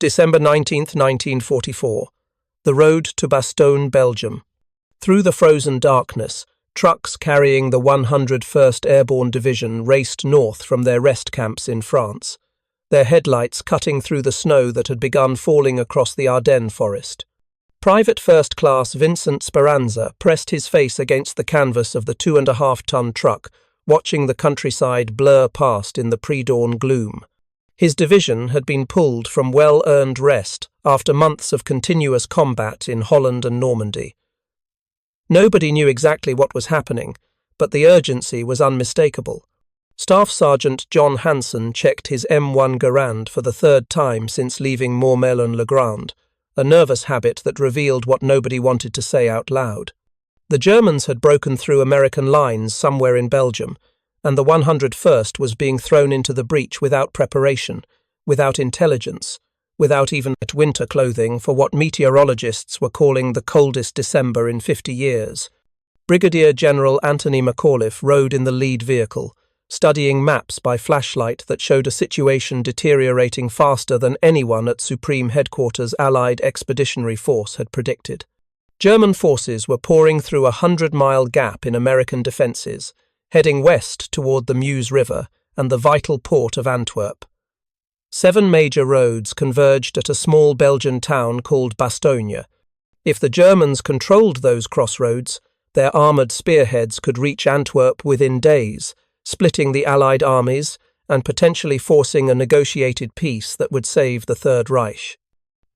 December 19th, 1944. The road to Bastogne, Belgium. Through the frozen darkness, trucks carrying the 101st Airborne Division raced north from their rest camps in France, their headlights cutting through the snow that had begun falling across the Ardennes Forest. Private First Class Vincent Speranza pressed his face against the canvas of the 2.5-ton truck, watching the countryside blur past in the predawn gloom. His division had been pulled from well-earned rest after months of continuous combat in Holland and Normandy. Nobody knew exactly what was happening, but the urgency was unmistakable. Staff Sergeant John Hansen checked his M1 Garand for the third time since leaving Mourmelon-le-Grand, a nervous habit that revealed what nobody wanted to say out loud. The Germans had broken through American lines somewhere in Belgium, and the 101st was being thrown into the breach without preparation, without intelligence, without even winter clothing for what meteorologists were calling the coldest December in 50 years. Brigadier General Anthony McAuliffe rode in the lead vehicle, studying maps by flashlight that showed a situation deteriorating faster than anyone at Supreme Headquarters Allied Expeditionary Force had predicted. German forces were pouring through a 100-mile gap in American defences, heading west toward the Meuse River and the vital port of Antwerp. 7 major roads converged at a small Belgian town called Bastogne. If the Germans controlled those crossroads, their armoured spearheads could reach Antwerp within days, splitting the Allied armies and potentially forcing a negotiated peace that would save the Third Reich.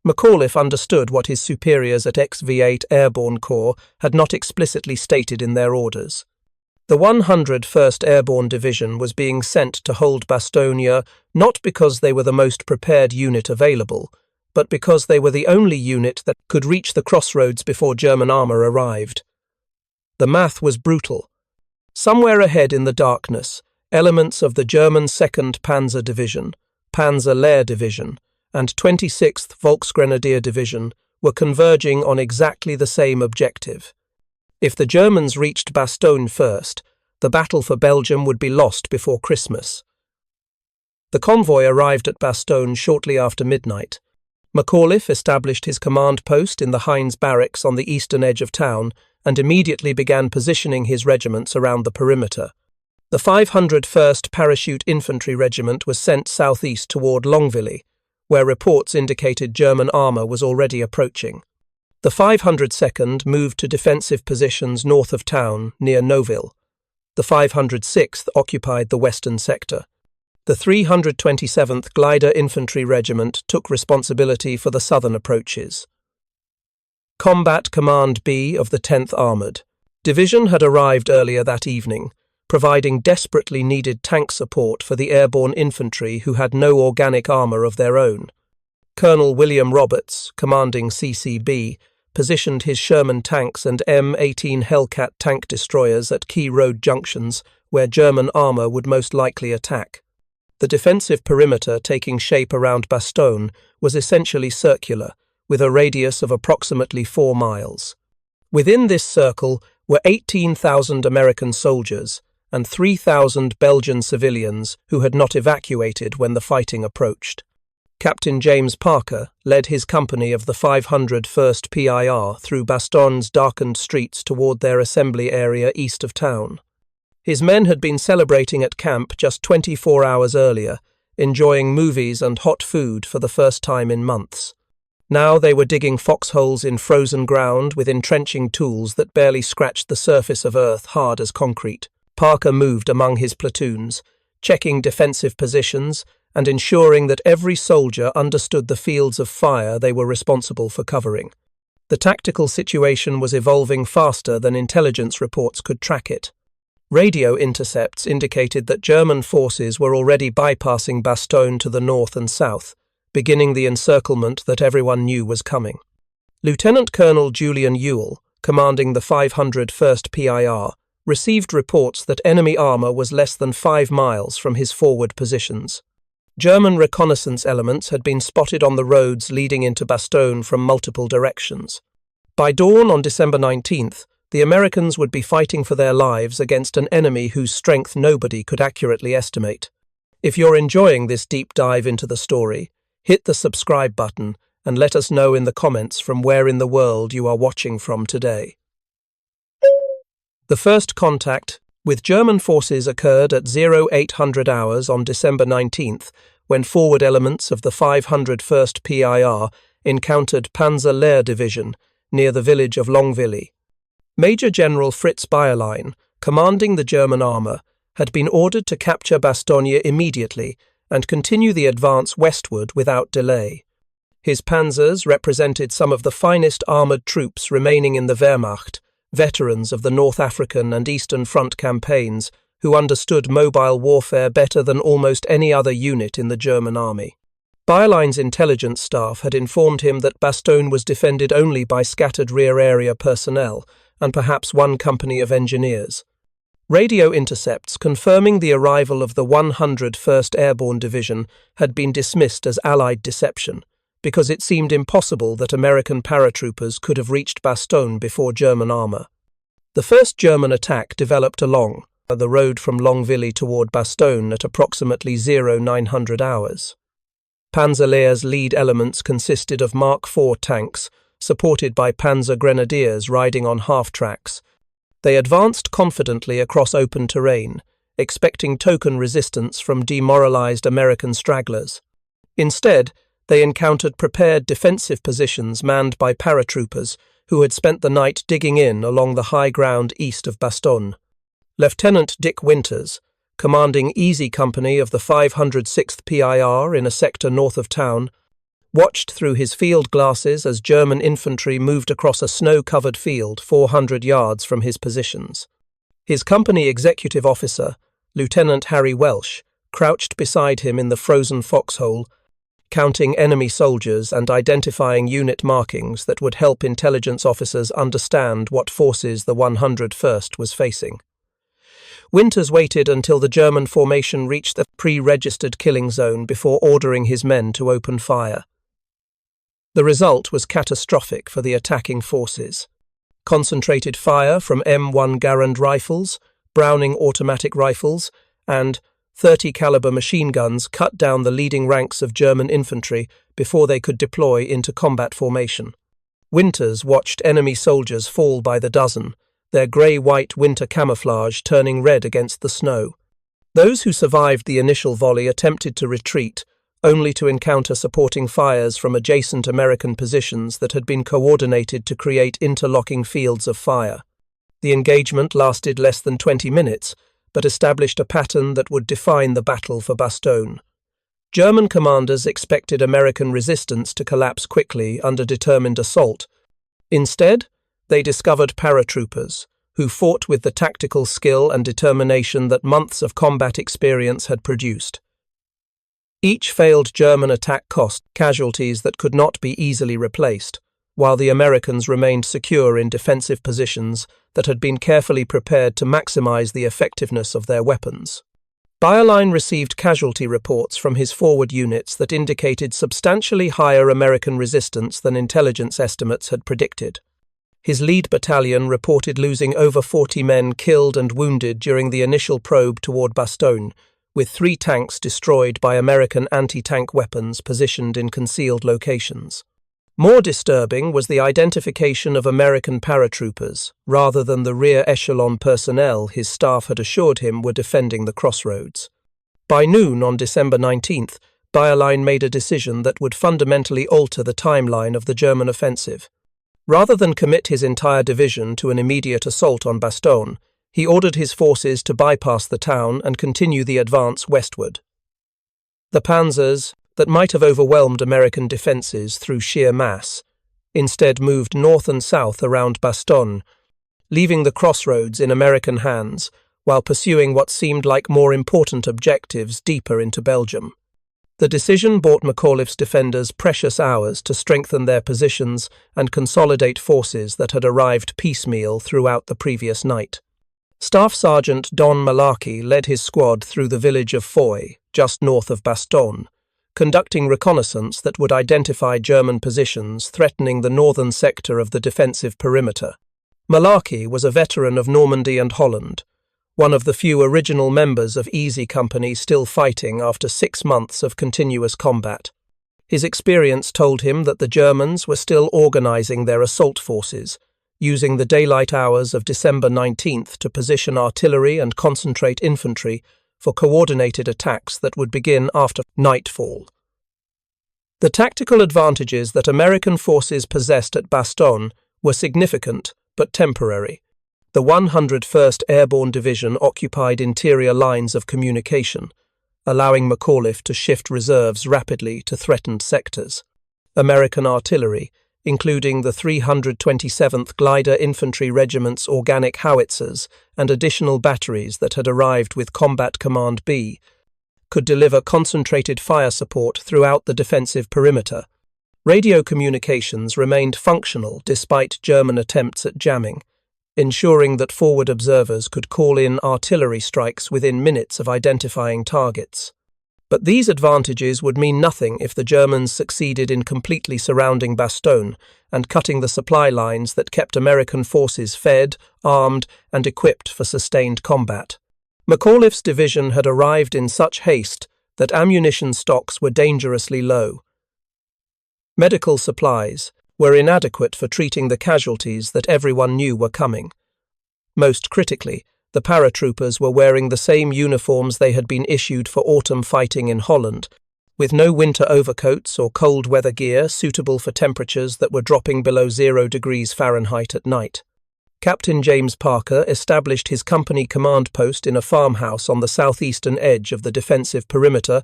McAuliffe understood what his superiors at XV-8 Airborne Corps had not explicitly stated in their orders. The 101st Airborne Division was being sent to hold Bastogne not because they were the most prepared unit available, but because they were the only unit that could reach the crossroads before German armour arrived. The math was brutal. Somewhere ahead in the darkness, elements of the German 2nd Panzer Division, Panzer Lehr Division, and 26th Volksgrenadier Division were converging on exactly the same objective. If the Germans reached Bastogne first, the battle for Belgium would be lost before Christmas. The convoy arrived at Bastogne shortly after midnight. McAuliffe established his command post in the Heinz barracks on the eastern edge of town and immediately began positioning his regiments around the perimeter. The 501st Parachute Infantry Regiment was sent southeast toward Longvilly, where reports indicated German armour was already approaching. The 502nd moved to defensive positions north of town, near Noville. The 506th occupied the western sector. The 327th Glider Infantry Regiment took responsibility for the southern approaches. Combat Command B of the 10th Armoured Division had arrived earlier that evening, providing desperately needed tank support for the airborne infantry who had no organic armour of their own. Colonel William Roberts, commanding CCB, positioned his Sherman tanks and M18 Hellcat tank destroyers at key road junctions where German armour would most likely attack. The defensive perimeter taking shape around Bastogne was essentially circular, with a radius of approximately 4 miles. Within this circle were 18,000 American soldiers and 3,000 Belgian civilians who had not evacuated when the fighting approached. Captain James Parker led his company of the 501st PIR through Bastogne's darkened streets toward their assembly area east of town. His men had been celebrating at camp just 24 hours earlier, enjoying movies and hot food for the first time in months. Now they were digging foxholes in frozen ground with entrenching tools that barely scratched the surface of earth hard as concrete. Parker moved among his platoons, checking defensive positions and ensuring that every soldier understood the fields of fire they were responsible for covering. The tactical situation was evolving faster than intelligence reports could track it. Radio intercepts indicated that German forces were already bypassing Bastogne to the north and south, beginning the encirclement that everyone knew was coming. Lieutenant Colonel Julian Ewell, commanding the 501st PIR, received reports that enemy armour was less than 5 miles from his forward positions. German reconnaissance elements had been spotted on the roads leading into Bastogne from multiple directions. By dawn on December 19th, the Americans would be fighting for their lives against an enemy whose strength nobody could accurately estimate. If you're enjoying this deep dive into the story, Hit the subscribe button and let us know in the comments from where in the world you are watching from today. The first contact with German forces occurred at 0800 hours on December 19th, when forward elements of the 501st PIR encountered Panzer Division near the village of Longvilly. Major General Fritz Bayerlein, commanding the German armour, had been ordered to capture Bastogne immediately and continue the advance westward without delay. His panzers represented some of the finest armoured troops remaining in the Wehrmacht, veterans of the North African and Eastern Front campaigns who understood mobile warfare better than almost any other unit in the German army. Bayerlein's intelligence staff had informed him that Bastogne was defended only by scattered rear area personnel and perhaps one company of engineers. Radio intercepts confirming the arrival of the 101st Airborne Division had been dismissed as Allied deception, because it seemed impossible that American paratroopers could have reached Bastogne before German armour. The first German attack developed along the road from Longvilly toward Bastogne at approximately 0900 hours. Panzerlehr's lead elements consisted of Mark IV tanks, supported by Panzer Grenadiers riding on half-tracks. They advanced confidently across open terrain, expecting token resistance from demoralized American stragglers. Instead, they encountered prepared defensive positions manned by paratroopers who had spent the night digging in along the high ground east of Bastogne. Lieutenant Dick Winters, commanding Easy Company of the 506th PIR in a sector north of town, watched through his field glasses as German infantry moved across a snow-covered field 400 yards from his positions. His company executive officer, Lieutenant Harry Welsh, crouched beside him in the frozen foxhole, counting enemy soldiers and identifying unit markings that would help intelligence officers understand what forces the 101st was facing. Winters waited until the German formation reached the pre-registered killing zone before ordering his men to open fire. The result was catastrophic for the attacking forces. Concentrated fire from M1 Garand rifles, Browning automatic rifles, and 30 caliber machine guns cut down the leading ranks of German infantry before they could deploy into combat formation. Winters watched enemy soldiers fall by the dozen, their grey-white winter camouflage turning red against the snow. Those who survived the initial volley attempted to retreat, only to encounter supporting fires from adjacent American positions that had been coordinated to create interlocking fields of fire. The engagement lasted less than 20 minutes, but established a pattern that would define the battle for Bastogne. German commanders expected American resistance to collapse quickly under determined assault. Instead, they discovered paratroopers, who fought with the tactical skill and determination that months of combat experience had produced. Each failed German attack cost casualties that could not be easily replaced, while the Americans remained secure in defensive positions that had been carefully prepared to maximize the effectiveness of their weapons. Bayerlein received casualty reports from his forward units that indicated substantially higher American resistance than intelligence estimates had predicted. His lead battalion reported losing over 40 men killed and wounded during the initial probe toward Bastogne, with 3 tanks destroyed by American anti-tank weapons positioned in concealed locations. More disturbing was the identification of American paratroopers, rather than the rear echelon personnel his staff had assured him were defending the crossroads. By noon on December 19th, Bayerlein made a decision that would fundamentally alter the timeline of the German offensive. Rather than commit his entire division to an immediate assault on Bastogne, he ordered his forces to bypass the town and continue the advance westward. The panzers, that might have overwhelmed American defences through sheer mass, instead moved north and south around Bastogne, leaving the crossroads in American hands while pursuing what seemed like more important objectives deeper into Belgium. The decision bought McAuliffe's defenders precious hours to strengthen their positions and consolidate forces that had arrived piecemeal throughout the previous night. Staff Sergeant Don Malarkey led his squad through the village of Foy, just north of Bastogne, conducting reconnaissance that would identify German positions threatening the northern sector of the defensive perimeter. Malarkey was a veteran of Normandy and Holland, one of the few original members of Easy Company still fighting after 6 months of continuous combat. His experience told him that the Germans were still organizing their assault forces, using the daylight hours of December 19th to position artillery and concentrate infantry for coordinated attacks that would begin after nightfall. The tactical advantages that American forces possessed at Bastogne were significant but temporary. The 101st Airborne Division occupied interior lines of communication, allowing McAuliffe to shift reserves rapidly to threatened sectors. American artillery, including the 327th Glider Infantry Regiment's organic howitzers and additional batteries that had arrived with Combat Command B, could deliver concentrated fire support throughout the defensive perimeter. Radio communications remained functional despite German attempts at jamming, ensuring that forward observers could call in artillery strikes within minutes of identifying targets. But these advantages would mean nothing if the Germans succeeded in completely surrounding Bastogne and cutting the supply lines that kept American forces fed, armed, and equipped for sustained combat. McAuliffe's division had arrived in such haste that ammunition stocks were dangerously low. Medical supplies were inadequate for treating the casualties that everyone knew were coming. Most critically, the paratroopers were wearing the same uniforms they had been issued for autumn fighting in Holland, with no winter overcoats or cold weather gear suitable for temperatures that were dropping below 0 degrees Fahrenheit at night. Captain James Parker established his company command post in a farmhouse on the southeastern edge of the defensive perimeter,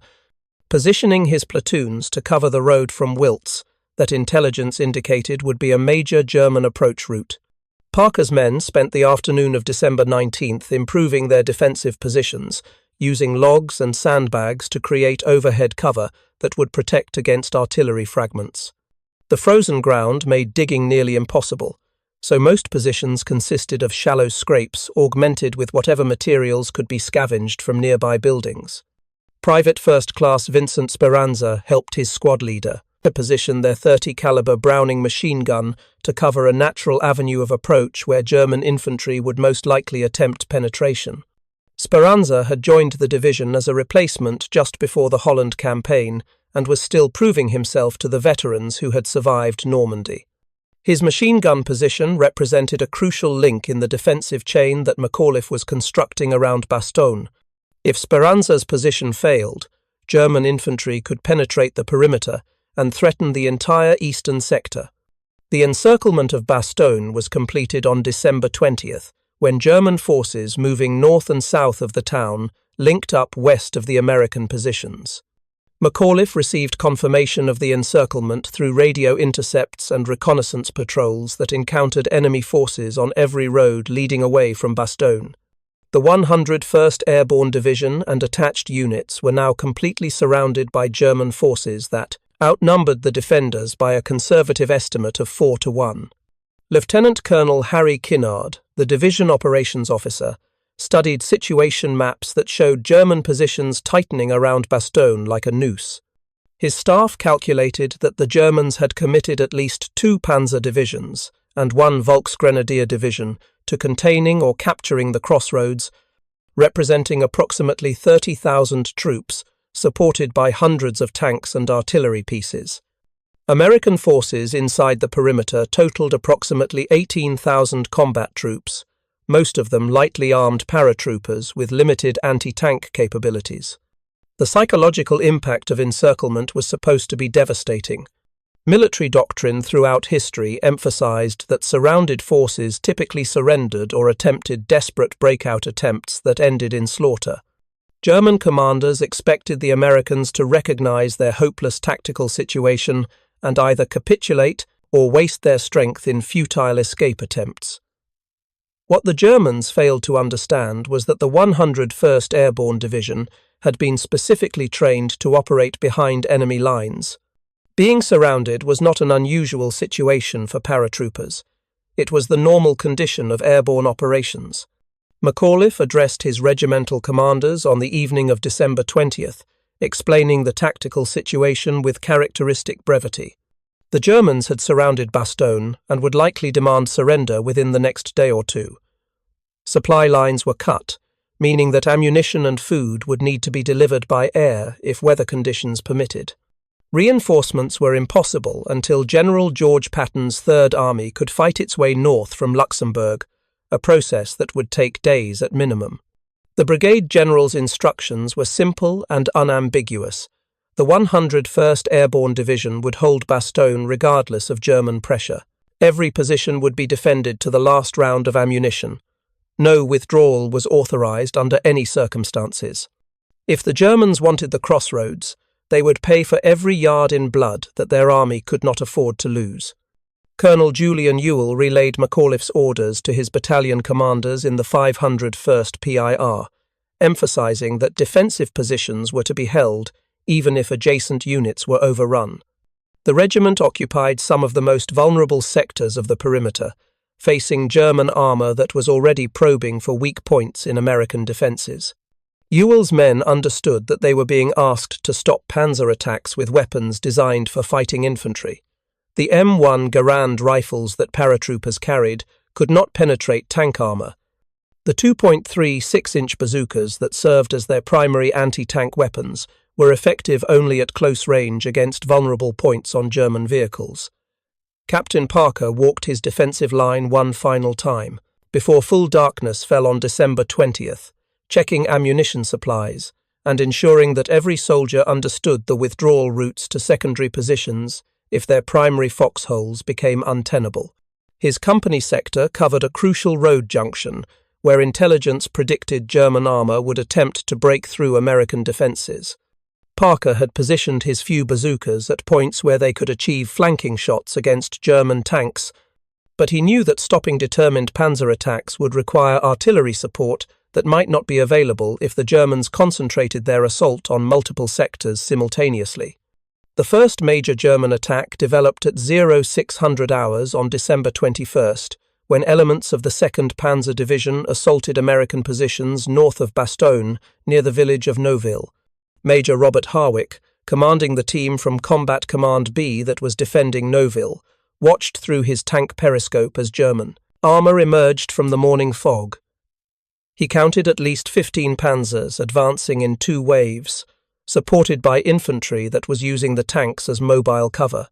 positioning his platoons to cover the road from Wiltz that intelligence indicated would be a major German approach route. Parker's men spent the afternoon of December 19th improving their defensive positions, using logs and sandbags to create overhead cover that would protect against artillery fragments. The frozen ground made digging nearly impossible, so most positions consisted of shallow scrapes augmented with whatever materials could be scavenged from nearby buildings. Private First Class Vincent Speranza helped his squad leader to position their 30 caliber Browning machine gun to cover a natural avenue of approach where German infantry would most likely attempt penetration. Speranza had joined the division as a replacement just before the Holland campaign and was still proving himself to the veterans who had survived Normandy. His machine gun position represented a crucial link in the defensive chain that McAuliffe was constructing around Bastogne. If Speranza's position failed, German infantry could penetrate the perimeter and threaten the entire eastern sector. The encirclement of Bastogne was completed on December 20th, when German forces moving north and south of the town linked up west of the American positions. McAuliffe received confirmation of the encirclement through radio intercepts and reconnaissance patrols that encountered enemy forces on every road leading away from Bastogne. The 101st Airborne Division and attached units were now completely surrounded by German forces that outnumbered the defenders by a conservative estimate of 4-1. Lieutenant Colonel Harry Kinnard, the division operations officer, studied situation maps that showed German positions tightening around Bastogne like a noose. His staff calculated that the Germans had committed at least 2 panzer divisions and 1 Volksgrenadier division to containing or capturing the crossroads, representing approximately 30,000 troops, supported by hundreds of tanks and artillery pieces. American forces inside the perimeter totaled approximately 18,000 combat troops, most of them lightly armed paratroopers with limited anti-tank capabilities. The psychological impact of encirclement was supposed to be devastating. Military doctrine throughout history emphasized that surrounded forces typically surrendered or attempted desperate breakout attempts that ended in slaughter. German commanders expected the Americans to recognize their hopeless tactical situation and either capitulate or waste their strength in futile escape attempts. What the Germans failed to understand was that the 101st Airborne Division had been specifically trained to operate behind enemy lines. Being surrounded was not an unusual situation for paratroopers. It was the normal condition of airborne operations. McAuliffe addressed his regimental commanders on the evening of December 20th, explaining the tactical situation with characteristic brevity. The Germans had surrounded Bastogne and would likely demand surrender within the next day or two. Supply lines were cut, meaning that ammunition and food would need to be delivered by air if weather conditions permitted. Reinforcements were impossible until General George Patton's Third Army could fight its way north from Luxembourg, a process that would take days at minimum. The brigade general's instructions were simple and unambiguous. The 101st Airborne Division would hold Bastogne regardless of German pressure. Every position would be defended to the last round of ammunition. No withdrawal was authorized under any circumstances. If the Germans wanted the crossroads, they would pay for every yard in blood that their army could not afford to lose. Colonel Julian Ewell relayed McAuliffe's orders to his battalion commanders in the 501st PIR, emphasizing that defensive positions were to be held even if adjacent units were overrun. The regiment occupied some of the most vulnerable sectors of the perimeter, facing German armor that was already probing for weak points in American defenses. Ewell's men understood that they were being asked to stop panzer attacks with weapons designed for fighting infantry. The M1 Garand rifles that paratroopers carried could not penetrate tank armor. The 2.3 6-inch bazookas that served as their primary anti-tank weapons were effective only at close range against vulnerable points on German vehicles. Captain Parker walked his defensive line one final time, before full darkness fell on December 20th, checking ammunition supplies and ensuring that every soldier understood the withdrawal routes to secondary positions if their primary foxholes became untenable. His company sector covered a crucial road junction where intelligence predicted German armor would attempt to break through American defenses. Parker had positioned his few bazookas at points where they could achieve flanking shots against German tanks, but he knew that stopping determined panzer attacks would require artillery support that might not be available if the Germans concentrated their assault on multiple sectors simultaneously. The first major German attack developed at 0600 hours on December 21st, when elements of the 2nd Panzer Division assaulted American positions north of Bastogne, near the village of Neuville. Major Robert Harwick, commanding the team from Combat Command B that was defending Neuville, watched through his tank periscope as German armor emerged from the morning fog. He counted at least 15 panzers advancing in 2 waves, supported by infantry that was using the tanks as mobile cover.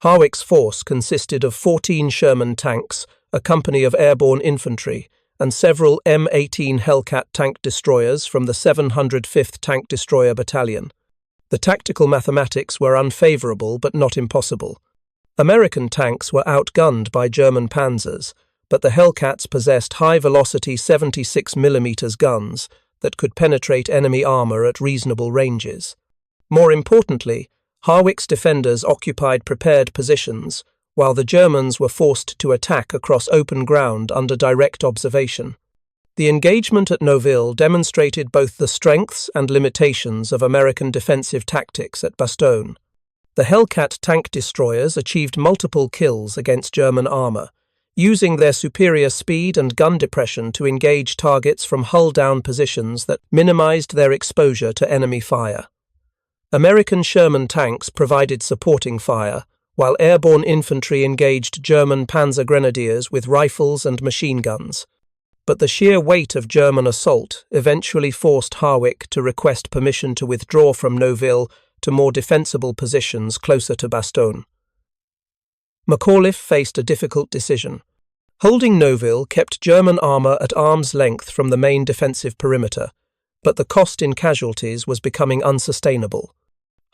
Harwick's force consisted of 14 Sherman tanks, a company of airborne infantry, and several M18 Hellcat tank destroyers from the 705th Tank Destroyer Battalion. The tactical mathematics were unfavorable but not impossible. American tanks were outgunned by German panzers, but the Hellcats possessed high-velocity 76mm guns that could penetrate enemy armor at reasonable ranges. More importantly, Harwick's defenders occupied prepared positions, while the Germans were forced to attack across open ground under direct observation. The engagement at Neuville demonstrated both the strengths and limitations of American defensive tactics at Bastogne. The Hellcat tank destroyers achieved multiple kills against German armor, using their superior speed and gun depression to engage targets from hull-down positions that minimized their exposure to enemy fire. American Sherman tanks provided supporting fire, while airborne infantry engaged German panzer grenadiers with rifles and machine guns. But the sheer weight of German assault eventually forced Harwick to request permission to withdraw from Neuville to more defensible positions closer to Bastogne. McAuliffe faced a difficult decision. Holding Neuville kept German armor at arm's length from the main defensive perimeter, but the cost in casualties was becoming unsustainable.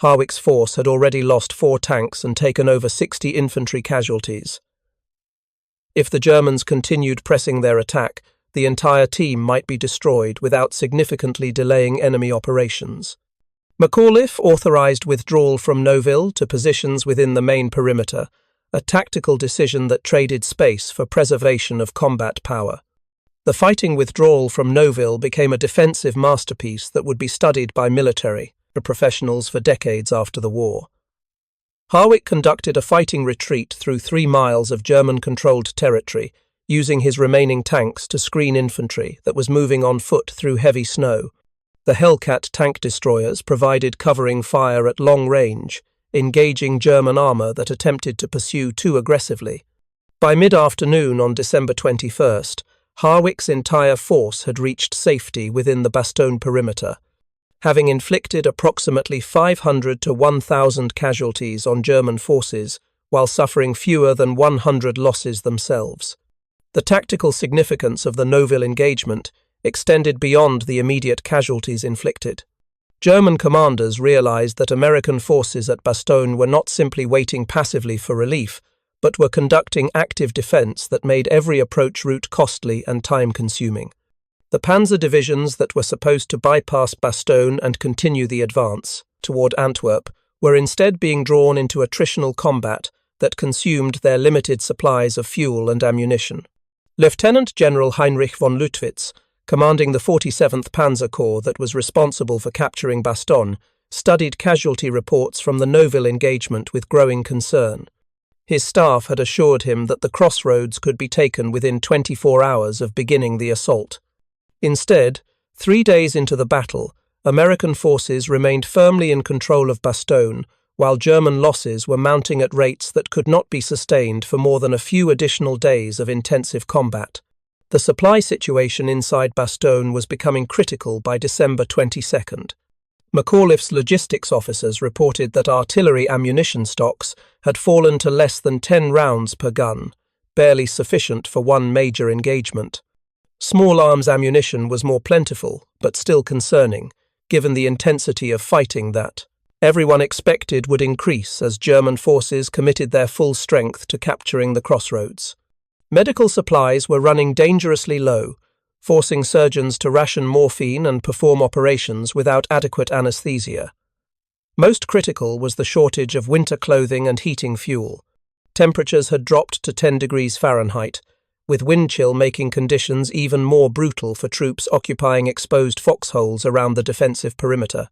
Harwick's force had already lost 4 tanks and taken over 60 infantry casualties. If the Germans continued pressing their attack, the entire team might be destroyed without significantly delaying enemy operations. McAuliffe authorized withdrawal from Neuville to positions within the main perimeter, a tactical decision that traded space for preservation of combat power. The fighting withdrawal from Neuville became a defensive masterpiece that would be studied by military professionals for decades after the war. Harwick conducted a fighting retreat through 3 miles of German-controlled territory, using his remaining tanks to screen infantry that was moving on foot through heavy snow. The Hellcat tank destroyers provided covering fire at long range, engaging German armor that attempted to pursue too aggressively. By mid-afternoon on December 21st, Harwick's entire force had reached safety within the Bastogne perimeter. having inflicted approximately 500 to 1,000 casualties on German forces, while suffering fewer than 100 losses themselves. The tactical significance of the Nouville engagement extended beyond the immediate casualties inflicted. German commanders realized that American forces at Bastogne were not simply waiting passively for relief, but were conducting active defense that made every approach route costly and time-consuming. The panzer divisions that were supposed to bypass Bastogne and continue the advance toward Antwerp were instead being drawn into attritional combat that consumed their limited supplies of fuel and ammunition. Lieutenant General Heinrich von Luttwitz, commanding the 47th Panzer Corps that was responsible for capturing Bastogne, studied casualty reports from the Nouville engagement with growing concern. His staff had assured him that the crossroads could be taken within 24 hours of beginning the assault. Instead, 3 days into the battle, American forces remained firmly in control of Bastogne, while German losses were mounting at rates that could not be sustained for more than a few additional days of intensive combat. The supply situation inside Bastogne was becoming critical by December 22nd. McAuliffe's logistics officers reported that artillery ammunition stocks had fallen to less than 10 rounds per gun, barely sufficient for one major engagement. Small arms ammunition was more plentiful, but still concerning, given the intensity of fighting that everyone expected would increase as German forces committed their full strength to capturing the crossroads. Medical supplies were running dangerously low, forcing surgeons to ration morphine and perform operations without adequate anesthesia. Most critical was the shortage of winter clothing and heating fuel. Temperatures had dropped to 10 degrees Fahrenheit, with wind chill making conditions even more brutal for troops occupying exposed foxholes around the defensive perimeter.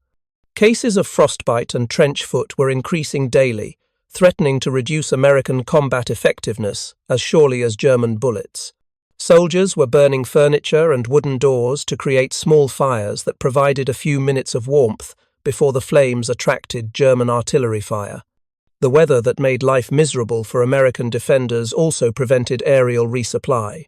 Cases of frostbite and trench foot were increasing daily, threatening to reduce American combat effectiveness as surely as German bullets. Soldiers were burning furniture and wooden doors to create small fires that provided a few minutes of warmth before the flames attracted German artillery fire. The weather that made life miserable for American defenders also prevented aerial resupply.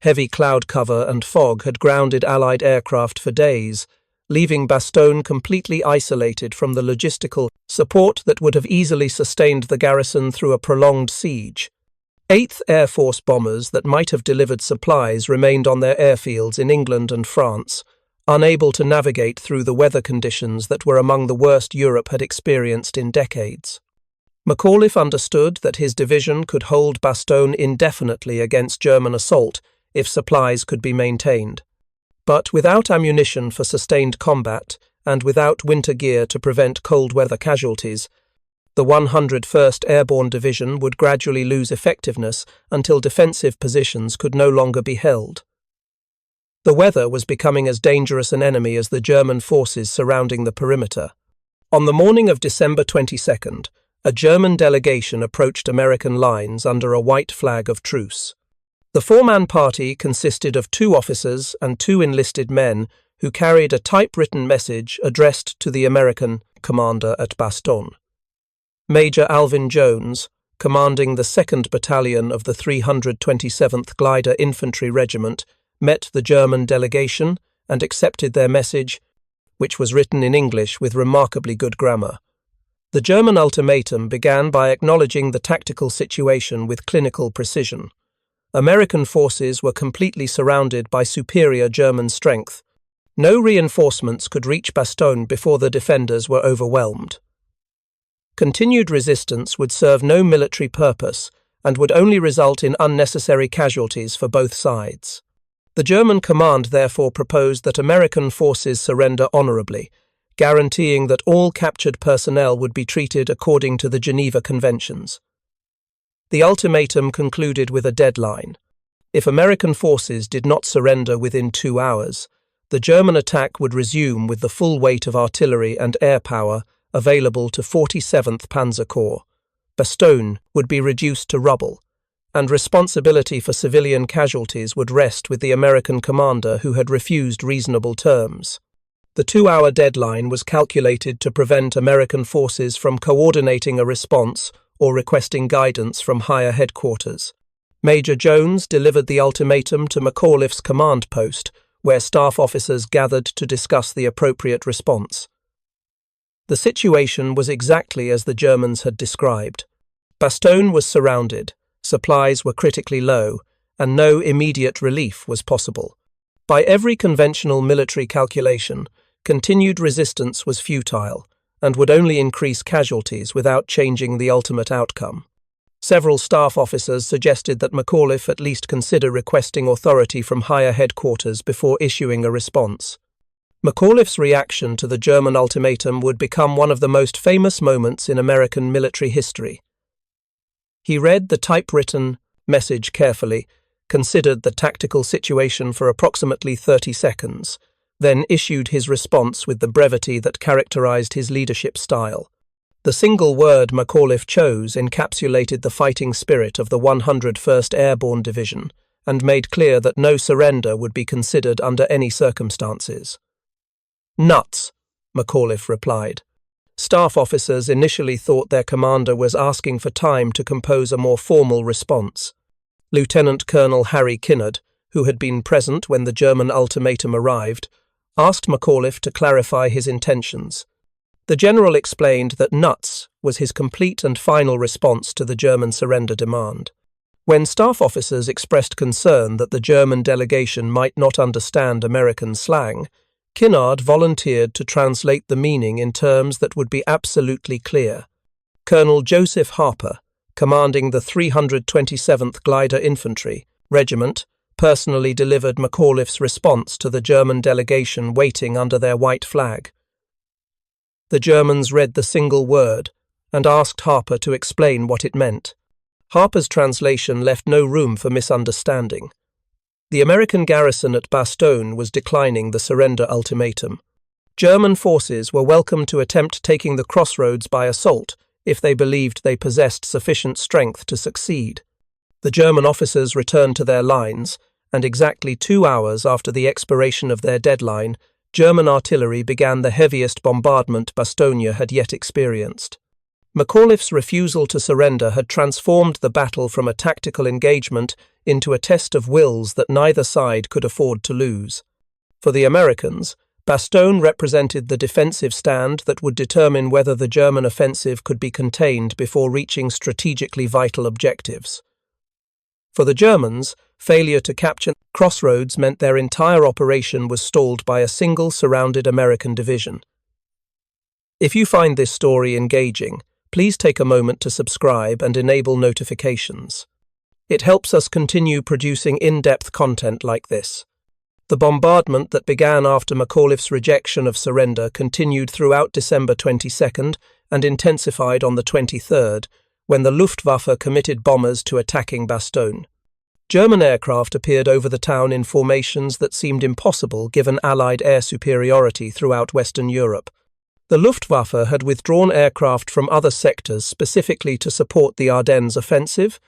Heavy cloud cover and fog had grounded Allied aircraft for days, leaving Bastogne completely isolated from the logistical support that would have easily sustained the garrison through a prolonged siege. 8th Air Force bombers that might have delivered supplies remained on their airfields in England and France, unable to navigate through the weather conditions that were among the worst Europe had experienced in decades. McAuliffe understood that his division could hold Bastogne indefinitely against German assault if supplies could be maintained. But without ammunition for sustained combat and without winter gear to prevent cold weather casualties, the 101st Airborne Division would gradually lose effectiveness until defensive positions could no longer be held. The weather was becoming as dangerous an enemy as the German forces surrounding the perimeter. On the morning of December 22nd, a German delegation approached American lines under a white flag of truce. The four-man party consisted of 2 officers and 2 enlisted men who carried a typewritten message addressed to the American commander at Bastogne. Major Alvin Jones, commanding the 2nd Battalion of the 327th Glider Infantry Regiment, met the German delegation and accepted their message, which was written in English with remarkably good grammar. The German ultimatum began by acknowledging the tactical situation with clinical precision. American forces were completely surrounded by superior German strength. No reinforcements could reach Bastogne before the defenders were overwhelmed. Continued resistance would serve no military purpose and would only result in unnecessary casualties for both sides. The German command therefore proposed that American forces surrender honorably, guaranteeing that all captured personnel would be treated according to the Geneva Conventions. The ultimatum concluded with a deadline. If American forces did not surrender within 2 hours, the German attack would resume with the full weight of artillery and air power available to 47th Panzer Corps. Bastogne would be reduced to rubble, and responsibility for civilian casualties would rest with the American commander who had refused reasonable terms. The 2-hour deadline was calculated to prevent American forces from coordinating a response or requesting guidance from higher headquarters. Major Jones delivered the ultimatum to McAuliffe's command post, where staff officers gathered to discuss the appropriate response. The situation was exactly as the Germans had described. Bastogne was surrounded, supplies were critically low, and no immediate relief was possible. By every conventional military calculation, continued resistance was futile and would only increase casualties without changing the ultimate outcome. Several staff officers suggested that McAuliffe at least consider requesting authority from higher headquarters before issuing a response. McAuliffe's reaction to the German ultimatum would become one of the most famous moments in American military history. He read the typewritten message carefully, considered the tactical situation for approximately 30 seconds, then issued his response with the brevity that characterized his leadership style. The single word McAuliffe chose encapsulated the fighting spirit of the 101st Airborne Division and made clear that no surrender would be considered under any circumstances. "Nuts," McAuliffe replied. Staff officers initially thought their commander was asking for time to compose a more formal response. Lieutenant Colonel Harry Kinnard, who had been present when the German ultimatum arrived, asked McAuliffe to clarify his intentions. The general explained that nuts was his complete and final response to the German surrender demand. When staff officers expressed concern that the German delegation might not understand American slang, Kinnard volunteered to translate the meaning in terms that would be absolutely clear. Colonel Joseph Harper, commanding the 327th Glider Infantry Regiment, personally delivered McAuliffe's response to the German delegation waiting under their white flag. The Germans read the single word and asked Harper to explain what it meant. Harper's translation left no room for misunderstanding. The American garrison at Bastogne was declining the surrender ultimatum. German forces were welcome to attempt taking the crossroads by assault if they believed they possessed sufficient strength to succeed. The German officers returned to their lines, and exactly 2 hours after the expiration of their deadline, German artillery began the heaviest bombardment Bastogne had yet experienced. McAuliffe's refusal to surrender had transformed the battle from a tactical engagement into a test of wills that neither side could afford to lose. For the Americans, Bastogne represented the defensive stand that would determine whether the German offensive could be contained before reaching strategically vital objectives. For the Germans, failure to capture crossroads meant their entire operation was stalled by a single surrounded American division. If you find this story engaging, please take a moment to subscribe and enable notifications. It helps us continue producing in-depth content like this. The bombardment that began after McAuliffe's rejection of surrender continued throughout December 22nd and intensified on the 23rd, when the Luftwaffe committed bombers to attacking Bastogne. German aircraft appeared over the town in formations that seemed impossible given Allied air superiority throughout Western Europe. The Luftwaffe had withdrawn aircraft from other sectors specifically to support the Ardennes offensive,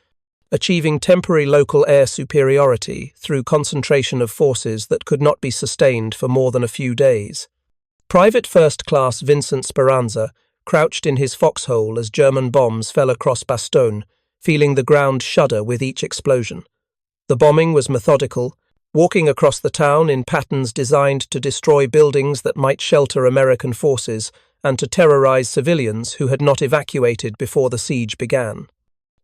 achieving temporary local air superiority through concentration of forces that could not be sustained for more than a few days. Private First Class Vincent Speranza crouched in his foxhole as German bombs fell across Bastogne, feeling the ground shudder with each explosion. The bombing was methodical, walking across the town in patterns designed to destroy buildings that might shelter American forces and to terrorize civilians who had not evacuated before the siege began.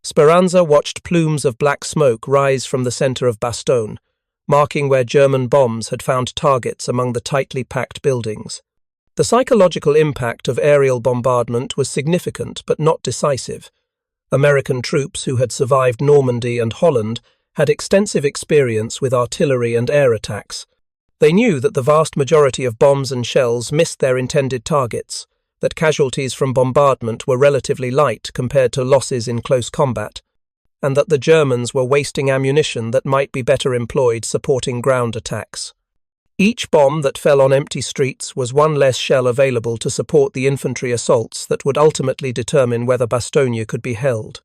Speranza watched plumes of black smoke rise from the center of Bastogne, marking where German bombs had found targets among the tightly packed buildings. The psychological impact of aerial bombardment was significant but not decisive. American troops who had survived Normandy and Holland had extensive experience with artillery and air attacks. They knew that the vast majority of bombs and shells missed their intended targets, that casualties from bombardment were relatively light compared to losses in close combat, and that the Germans were wasting ammunition that might be better employed supporting ground attacks. Each bomb that fell on empty streets was one less shell available to support the infantry assaults that would ultimately determine whether Bastogne could be held.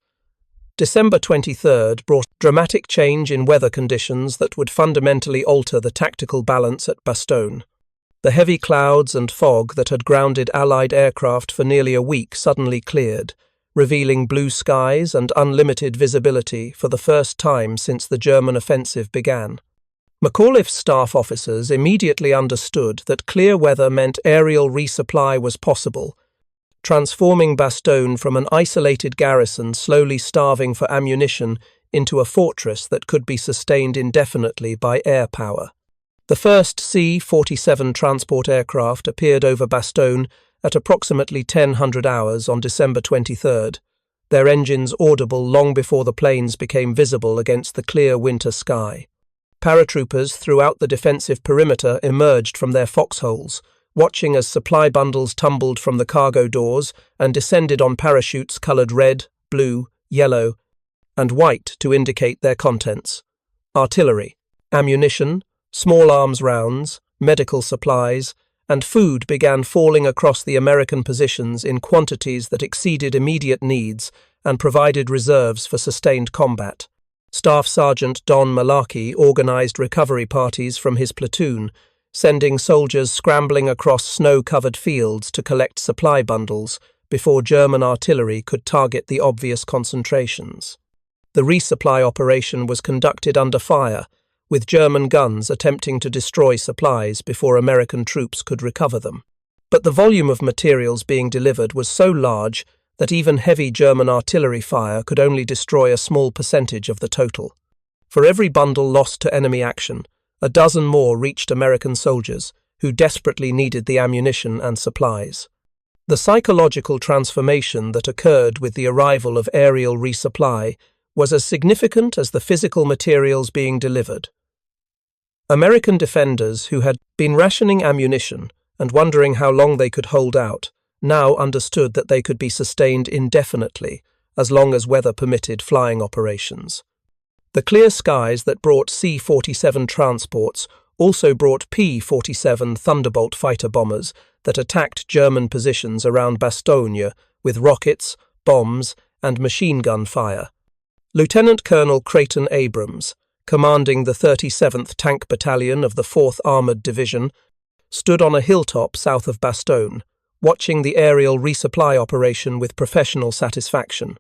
December 23rd brought dramatic change in weather conditions that would fundamentally alter the tactical balance at Bastogne. The heavy clouds and fog that had grounded Allied aircraft for nearly a week suddenly cleared, revealing blue skies and unlimited visibility for the first time since the German offensive began. McAuliffe's staff officers immediately understood that clear weather meant aerial resupply was possible, transforming Bastogne from an isolated garrison slowly starving for ammunition into a fortress that could be sustained indefinitely by air power. The first C-47 transport aircraft appeared over Bastogne at approximately 1000 hours on December 23rd, their engines audible long before the planes became visible against the clear winter sky. Paratroopers throughout the defensive perimeter emerged from their foxholes, watching as supply bundles tumbled from the cargo doors and descended on parachutes coloured red, blue, yellow, and white to indicate their contents. Artillery, ammunition, small arms rounds, medical supplies, and food began falling across the American positions in quantities that exceeded immediate needs and provided reserves for sustained combat. Staff Sergeant Don Malarkey organised recovery parties from his platoon, sending soldiers scrambling across snow-covered fields to collect supply bundles before German artillery could target the obvious concentrations. The resupply operation was conducted under fire, with German guns attempting to destroy supplies before American troops could recover them. But the volume of materials being delivered was so large that even heavy German artillery fire could only destroy a small percentage of the total. For every bundle lost to enemy action, a dozen more reached American soldiers, who desperately needed the ammunition and supplies. The psychological transformation that occurred with the arrival of aerial resupply was as significant as the physical materials being delivered. American defenders who had been rationing ammunition and wondering how long they could hold out now understood that they could be sustained indefinitely as long as weather permitted flying operations. The clear skies that brought C-47 transports also brought P-47 Thunderbolt fighter bombers that attacked German positions around Bastogne with rockets, bombs, and machine gun fire. Lieutenant Colonel Creighton Abrams, commanding the 37th Tank Battalion of the 4th Armoured Division, stood on a hilltop south of Bastogne, watching the aerial resupply operation with professional satisfaction.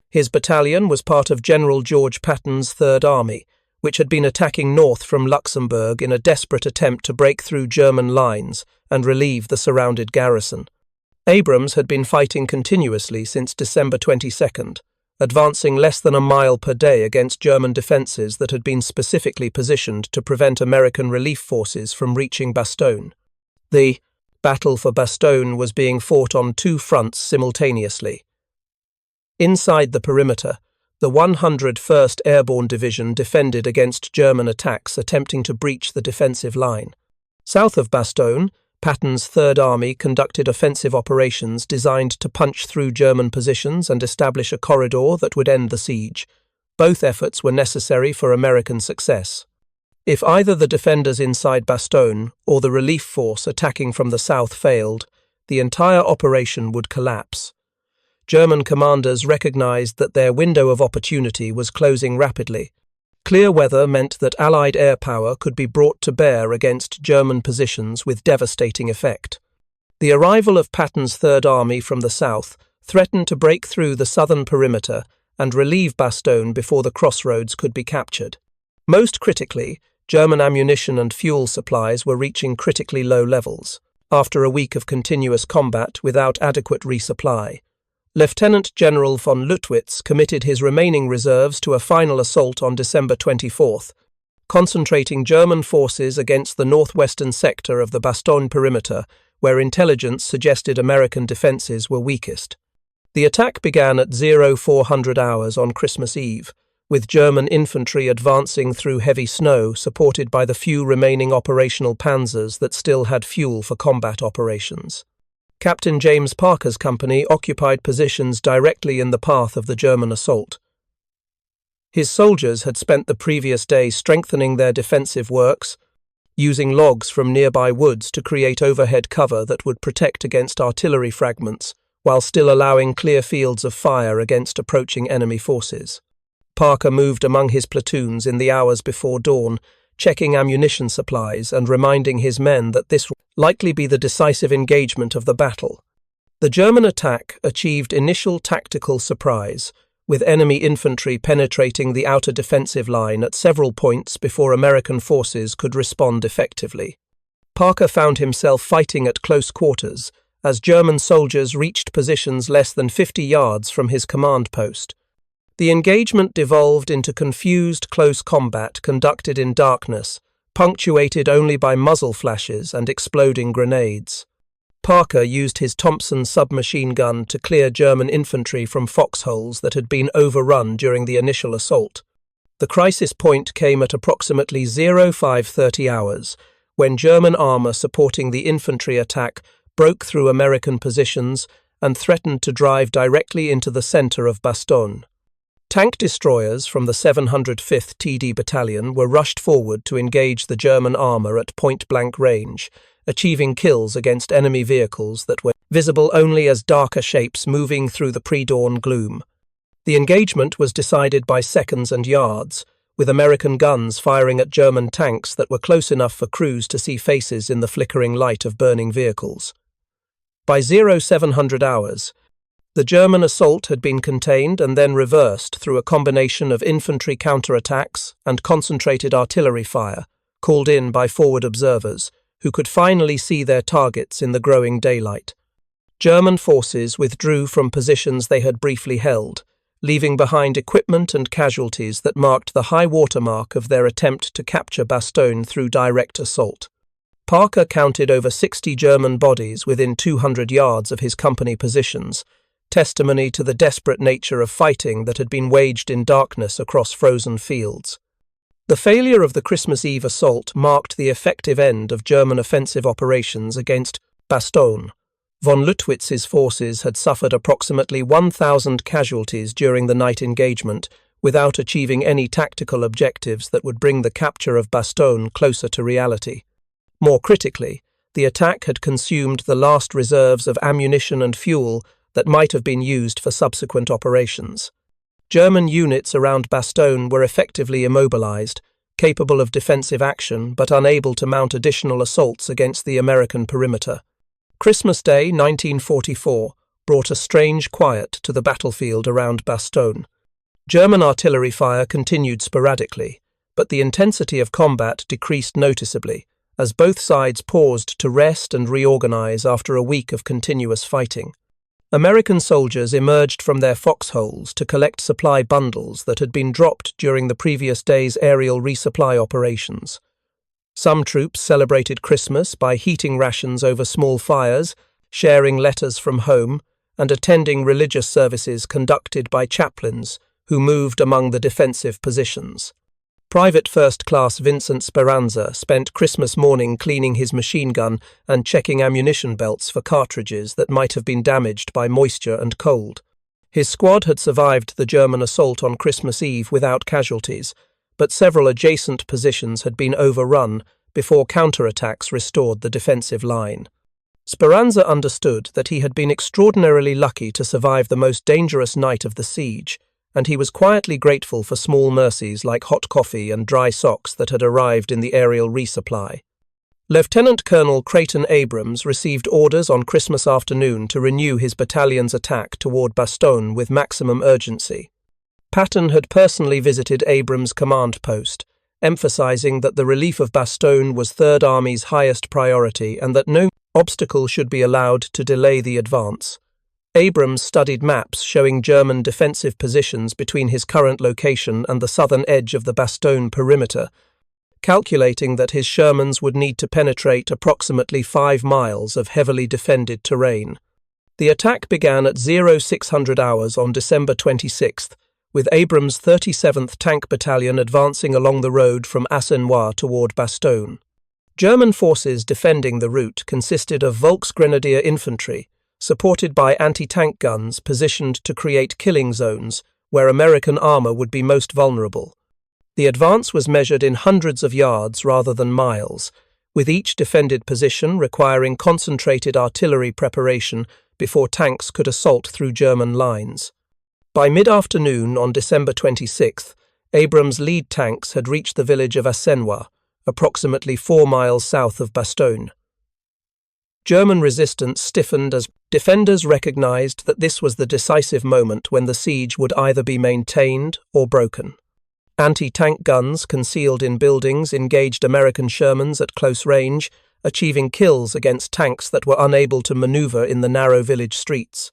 His battalion was part of General George Patton's Third Army, which had been attacking north from Luxembourg in a desperate attempt to break through German lines and relieve the surrounded garrison. Abrams had been fighting continuously since December 22nd, advancing less than a mile per day against German defences that had been specifically positioned to prevent American relief forces from reaching Bastogne. The battle for Bastogne was being fought on two fronts simultaneously. Inside the perimeter, the 101st Airborne Division defended against German attacks attempting to breach the defensive line. South of Bastogne, Patton's Third Army conducted offensive operations designed to punch through German positions and establish a corridor that would end the siege. Both efforts were necessary for American success. If either the defenders inside Bastogne or the relief force attacking from the south failed, the entire operation would collapse. German commanders recognized that their window of opportunity was closing rapidly. Clear weather meant that Allied air power could be brought to bear against German positions with devastating effect. The arrival of Patton's Third Army from the south threatened to break through the southern perimeter and relieve Bastogne before the crossroads could be captured. Most critically, German ammunition and fuel supplies were reaching critically low levels. After a week of continuous combat without adequate resupply, Lieutenant General von Lüttwitz committed his remaining reserves to a final assault on December 24th, concentrating German forces against the northwestern sector of the Bastogne perimeter, where intelligence suggested American defences were weakest. The attack began at 0400 hours on Christmas Eve, with German infantry advancing through heavy snow supported by the few remaining operational panzers that still had fuel for combat operations. Captain James Parker's company occupied positions directly in the path of the German assault. His soldiers had spent the previous day strengthening their defensive works, using logs from nearby woods to create overhead cover that would protect against artillery fragments, while still allowing clear fields of fire against approaching enemy forces. Parker moved among his platoons in the hours before dawn, checking ammunition supplies and reminding his men that this would likely be the decisive engagement of the battle. The German attack achieved initial tactical surprise, with enemy infantry penetrating the outer defensive line at several points before American forces could respond effectively. Parker found himself fighting at close quarters as German soldiers reached positions less than 50 yards from his command post. The engagement devolved into confused close combat conducted in darkness, punctuated only by muzzle flashes and exploding grenades. Parker used his Thompson submachine gun to clear German infantry from foxholes that had been overrun during the initial assault. The crisis point came at approximately 0530 hours, when German armor supporting the infantry attack broke through American positions and threatened to drive directly into the center of Bastogne. Tank destroyers from the 705th TD Battalion were rushed forward to engage the German armor at point-blank range, achieving kills against enemy vehicles that were visible only as darker shapes moving through the pre-dawn gloom. The engagement was decided by seconds and yards, with American guns firing at German tanks that were close enough for crews to see faces in the flickering light of burning vehicles. By 0700 hours, the German assault had been contained and then reversed through a combination of infantry counterattacks and concentrated artillery fire, called in by forward observers, who could finally see their targets in the growing daylight. German forces withdrew from positions they had briefly held, leaving behind equipment and casualties that marked the high watermark of their attempt to capture Bastogne through direct assault. Parker counted over 60 German bodies within 200 yards of his company positions, testimony to the desperate nature of fighting that had been waged in darkness across frozen fields. The failure of the Christmas Eve assault marked the effective end of German offensive operations against Bastogne. Von Lüttwitz's forces had suffered approximately 1,000 casualties during the night engagement without achieving any tactical objectives that would bring the capture of Bastogne closer to reality. More critically, the attack had consumed the last reserves of ammunition and fuel that might have been used for subsequent operations. German units around Bastogne were effectively immobilized, capable of defensive action but unable to mount additional assaults against the American perimeter. Christmas Day 1944 brought a strange quiet to the battlefield around Bastogne. German artillery fire continued sporadically, but the intensity of combat decreased noticeably, as both sides paused to rest and reorganize after a week of continuous fighting. American soldiers emerged from their foxholes to collect supply bundles that had been dropped during the previous day's aerial resupply operations. Some troops celebrated Christmas by heating rations over small fires, sharing letters from home, and attending religious services conducted by chaplains who moved among the defensive positions. Private First Class Vincent Speranza spent Christmas morning cleaning his machine gun and checking ammunition belts for cartridges that might have been damaged by moisture and cold. His squad had survived the German assault on Christmas Eve without casualties, but several adjacent positions had been overrun before counterattacks restored the defensive line. Speranza understood that he had been extraordinarily lucky to survive the most dangerous night of the siege, and he was quietly grateful for small mercies like hot coffee and dry socks that had arrived in the aerial resupply. Lieutenant Colonel Creighton Abrams received orders on Christmas afternoon to renew his battalion's attack toward Bastogne with maximum urgency. Patton had personally visited Abrams' command post, emphasizing that the relief of Bastogne was Third Army's highest priority and that no obstacle should be allowed to delay the advance. Abrams studied maps showing German defensive positions between his current location and the southern edge of the Bastogne perimeter, calculating that his Shermans would need to penetrate approximately 5 miles of heavily defended terrain. The attack began at 0600 hours on December 26th, with Abrams' 37th Tank Battalion advancing along the road from Assenois toward Bastogne. German forces defending the route consisted of Volksgrenadier infantry, supported by anti-tank guns positioned to create killing zones where American armor would be most vulnerable. The advance was measured in hundreds of yards rather than miles, with each defended position requiring concentrated artillery preparation before tanks could assault through German lines. By mid-afternoon on December 26th, Abrams' lead tanks had reached the village of Assenois, approximately 4 miles south of Bastogne. German resistance stiffened as defenders recognized that this was the decisive moment when the siege would either be maintained or broken. Anti-tank guns concealed in buildings engaged American Shermans at close range, achieving kills against tanks that were unable to maneuver in the narrow village streets.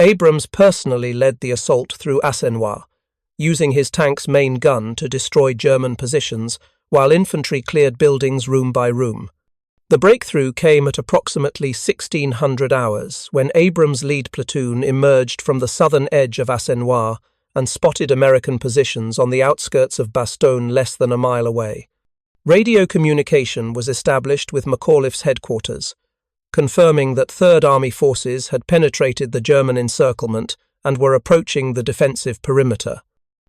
Abrams personally led the assault through Assenois, using his tank's main gun to destroy German positions, while infantry cleared buildings room by room. The breakthrough came at approximately 1600 hours, when Abrams' lead platoon emerged from the southern edge of Assenois and spotted American positions on the outskirts of Bastogne less than a mile away. Radio communication was established with McAuliffe's headquarters, confirming that Third Army forces had penetrated the German encirclement and were approaching the defensive perimeter.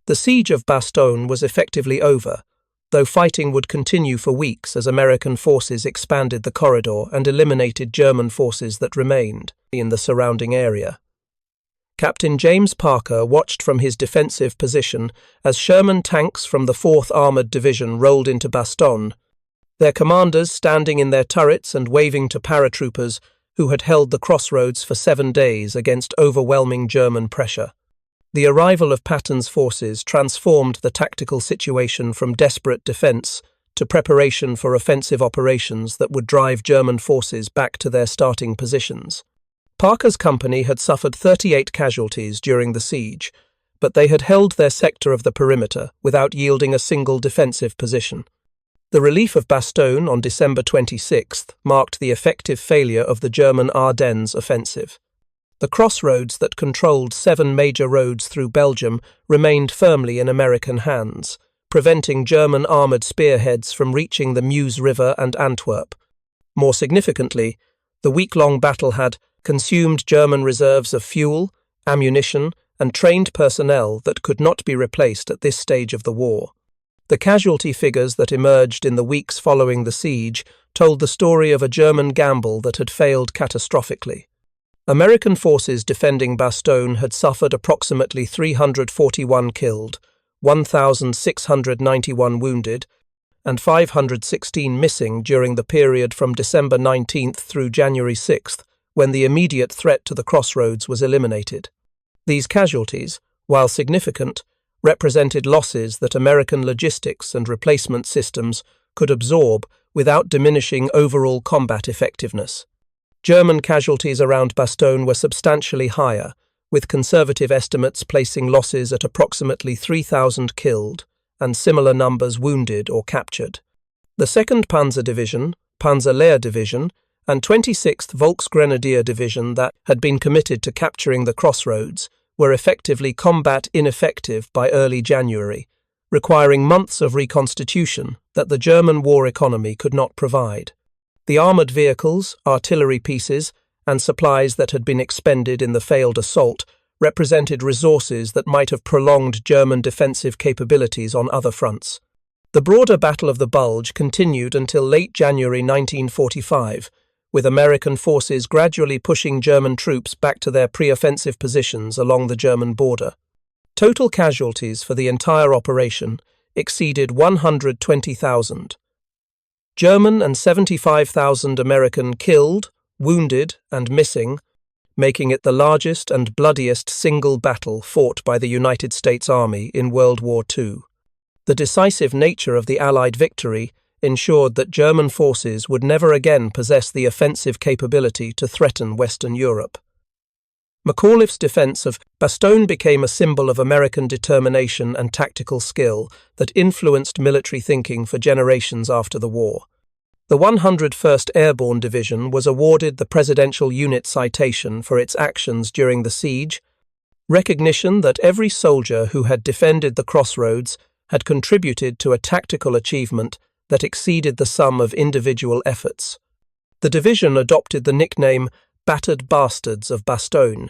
The siege of Bastogne was effectively over, though fighting would continue for weeks as American forces expanded the corridor and eliminated German forces that remained in the surrounding area. Captain James Parker watched from his defensive position as Sherman tanks from the 4th Armored Division rolled into Bastogne, their commanders standing in their turrets and waving to paratroopers who had held the crossroads for 7 days against overwhelming German pressure. The arrival of Patton's forces transformed the tactical situation from desperate defense to preparation for offensive operations that would drive German forces back to their starting positions. Parker's company had suffered 38 casualties during the siege, but they had held their sector of the perimeter without yielding a single defensive position. The relief of Bastogne on December 26th marked the effective failure of the German Ardennes offensive. The crossroads that controlled 7 major roads through Belgium remained firmly in American hands, preventing German armoured spearheads from reaching the Meuse River and Antwerp. More significantly, the week-long battle had consumed German reserves of fuel, ammunition, and trained personnel that could not be replaced at this stage of the war. The casualty figures that emerged in the weeks following the siege told the story of a German gamble that had failed catastrophically. American forces defending Bastogne had suffered approximately 341 killed, 1,691 wounded, and 516 missing during the period from December 19th through January 6th, when the immediate threat to the crossroads was eliminated. These casualties, while significant, represented losses that American logistics and replacement systems could absorb without diminishing overall combat effectiveness. German casualties around Bastogne were substantially higher, with conservative estimates placing losses at approximately 3,000 killed and similar numbers wounded or captured. The 2nd Panzer Division, Panzer Division, and 26th Volksgrenadier Division that had been committed to capturing the crossroads were effectively combat ineffective by early January, requiring months of reconstitution that the German war economy could not provide. The armoured vehicles, artillery pieces, and supplies that had been expended in the failed assault represented resources that might have prolonged German defensive capabilities on other fronts. The broader Battle of the Bulge continued until late January 1945, with American forces gradually pushing German troops back to their pre-offensive positions along the German border. Total casualties for the entire operation exceeded 120,000. German and 75,000 American killed, wounded, and missing, making it the largest and bloodiest single battle fought by the United States Army in World War II. The decisive nature of the Allied victory ensured that German forces would never again possess the offensive capability to threaten Western Europe. McAuliffe's defense of Bastogne became a symbol of American determination and tactical skill that influenced military thinking for generations after the war. The 101st Airborne Division was awarded the Presidential Unit Citation for its actions during the siege, recognition that every soldier who had defended the crossroads had contributed to a tactical achievement that exceeded the sum of individual efforts. The division adopted the nickname Battered Bastards of Bastogne,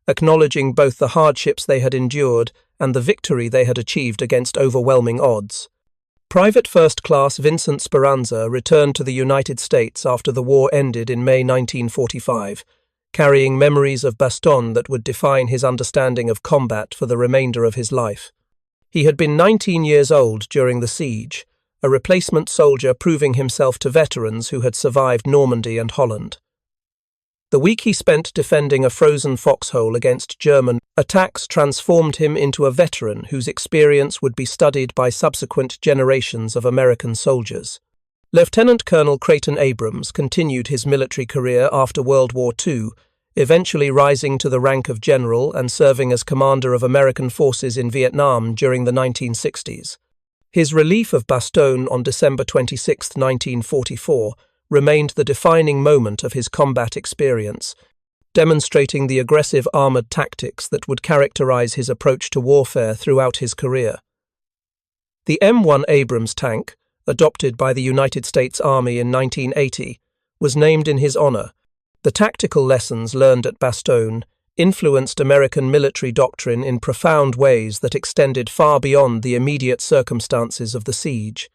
acknowledging both the hardships they had endured and the victory they had achieved against overwhelming odds. Private First Class Vincent Speranza returned to the United States after the war ended in May 1945, carrying memories of Bastogne that would define his understanding of combat for the remainder of his life. He had been 19 years old during the siege, a replacement soldier proving himself to veterans who had survived Normandy and Holland. The week he spent defending a frozen foxhole against German attacks transformed him into a veteran whose experience would be studied by subsequent generations of American soldiers. Lieutenant Colonel Creighton Abrams continued his military career after World War II, eventually rising to the rank of general and serving as commander of American forces in Vietnam during the 1960s. His relief of Bastogne on December 26, 1944, remained the defining moment of his combat experience, demonstrating the aggressive armoured tactics that would characterize his approach to warfare throughout his career. The M1 Abrams tank, adopted by the United States Army in 1980, was named in his honor. The tactical lessons learned at Bastogne influenced American military doctrine in profound ways that extended far beyond the immediate circumstances of the siege.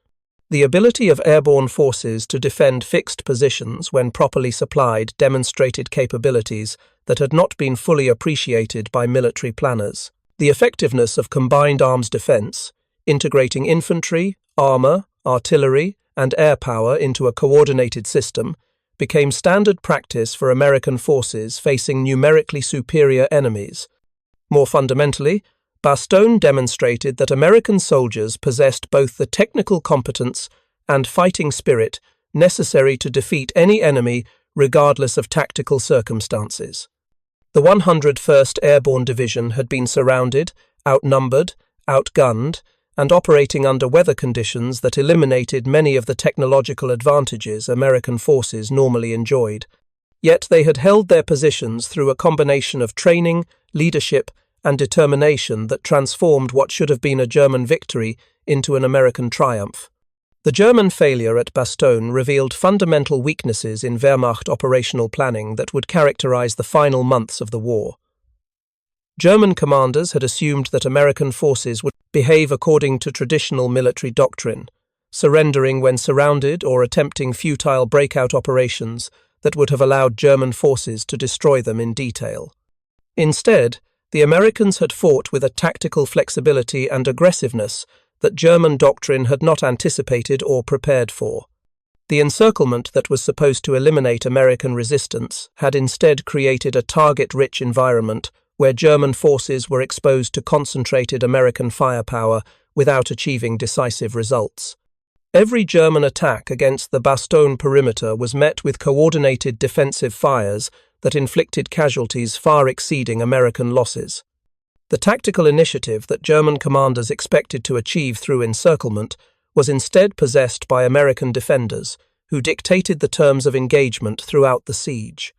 The ability of airborne forces to defend fixed positions when properly supplied demonstrated capabilities that had not been fully appreciated by military planners. The effectiveness of combined arms defense, integrating infantry, armor, artillery, and air power into a coordinated system, became standard practice for American forces facing numerically superior enemies. More fundamentally, Bastogne demonstrated that American soldiers possessed both the technical competence and fighting spirit necessary to defeat any enemy regardless of tactical circumstances. The 101st Airborne Division had been surrounded, outnumbered, outgunned, and operating under weather conditions that eliminated many of the technological advantages American forces normally enjoyed. Yet they had held their positions through a combination of training, leadership, and determination that transformed what should have been a German victory into an American triumph. The German failure at Bastogne revealed fundamental weaknesses in Wehrmacht operational planning that would characterize the final months of the war. German commanders had assumed that American forces would behave according to traditional military doctrine, surrendering when surrounded or attempting futile breakout operations that would have allowed German forces to destroy them in detail. Instead, the Americans had fought with a tactical flexibility and aggressiveness that German doctrine had not anticipated or prepared for. The encirclement that was supposed to eliminate American resistance had instead created a target-rich environment where German forces were exposed to concentrated American firepower without achieving decisive results. Every German attack against the Bastogne perimeter was met with coordinated defensive fires that inflicted casualties far exceeding American losses. The tactical initiative that German commanders expected to achieve through encirclement was instead possessed by American defenders, who dictated the terms of engagement throughout the siege.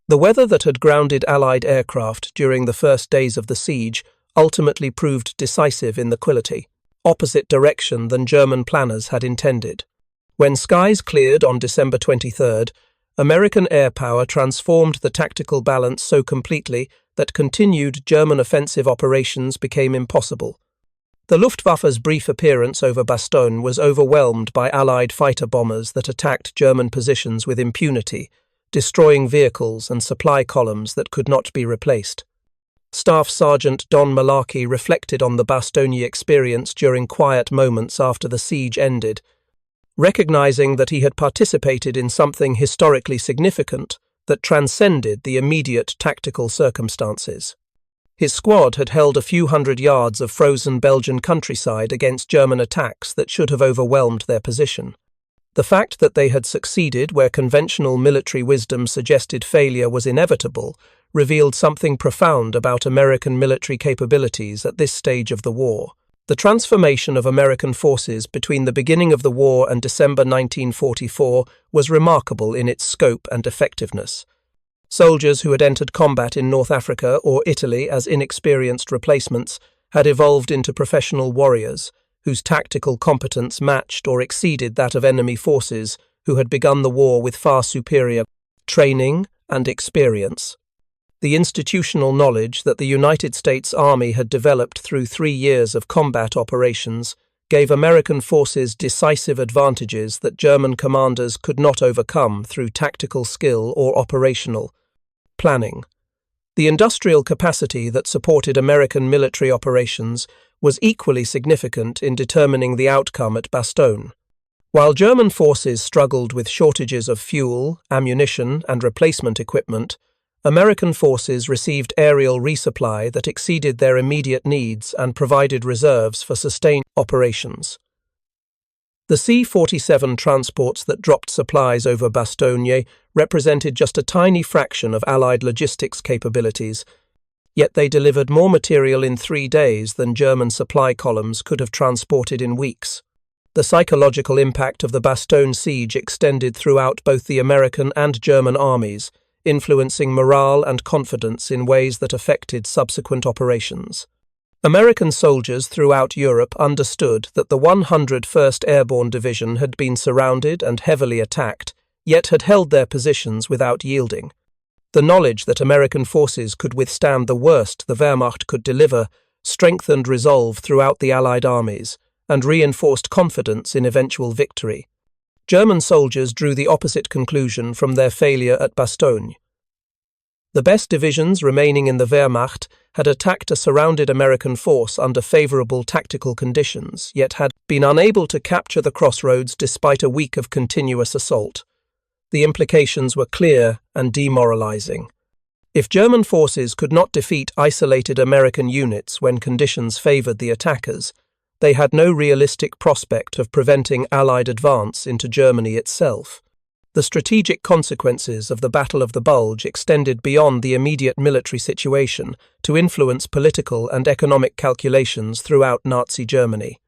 The weather that had grounded Allied aircraft during the first days of the siege ultimately proved decisive in the opposite direction than German planners had intended. When skies cleared on December 23rd, American air power transformed the tactical balance so completely that continued German offensive operations became impossible. The Luftwaffe's brief appearance over Bastogne was overwhelmed by Allied fighter bombers that attacked German positions with impunity, destroying vehicles and supply columns that could not be replaced. Staff Sergeant Don Malarkey reflected on the Bastogne experience during quiet moments after the siege ended, recognizing that he had participated in something historically significant that transcended the immediate tactical circumstances. His squad had held a few hundred yards of frozen Belgian countryside against German attacks that should have overwhelmed their position. The fact that they had succeeded where conventional military wisdom suggested failure was inevitable revealed something profound about American military capabilities at this stage of the war. The transformation of American forces between the beginning of the war and December 1944 was remarkable in its scope and effectiveness. Soldiers who had entered combat in North Africa or Italy as inexperienced replacements had evolved into professional warriors, whose tactical competence matched or exceeded that of enemy forces who had begun the war with far superior training and experience. The institutional knowledge that the United States Army had developed through 3 years of combat operations gave American forces decisive advantages that German commanders could not overcome through tactical skill or operational planning. The industrial capacity that supported American military operations was equally significant in determining the outcome at Bastogne. While German forces struggled with shortages of fuel, ammunition, and replacement equipment, American forces received aerial resupply that exceeded their immediate needs and provided reserves for sustained operations. The C-47 transports that dropped supplies over Bastogne represented just a tiny fraction of Allied logistics capabilities, yet they delivered more material in 3 days than German supply columns could have transported in weeks. The psychological impact of the Bastogne siege extended throughout both the American and German armies, influencing morale and confidence in ways that affected subsequent operations. American soldiers throughout Europe understood that the 101st Airborne Division had been surrounded and heavily attacked, yet had held their positions without yielding. The knowledge that American forces could withstand the worst the Wehrmacht could deliver strengthened resolve throughout the Allied armies and reinforced confidence in eventual victory. German soldiers drew the opposite conclusion from their failure at Bastogne. The best divisions remaining in the Wehrmacht had attacked a surrounded American force under favorable tactical conditions, yet had been unable to capture the crossroads despite a week of continuous assault. The implications were clear and demoralizing. If German forces could not defeat isolated American units when conditions favored the attackers, they had no realistic prospect of preventing Allied advance into Germany itself. The strategic consequences of the Battle of the Bulge extended beyond the immediate military situation to influence political and economic calculations throughout Nazi Germany.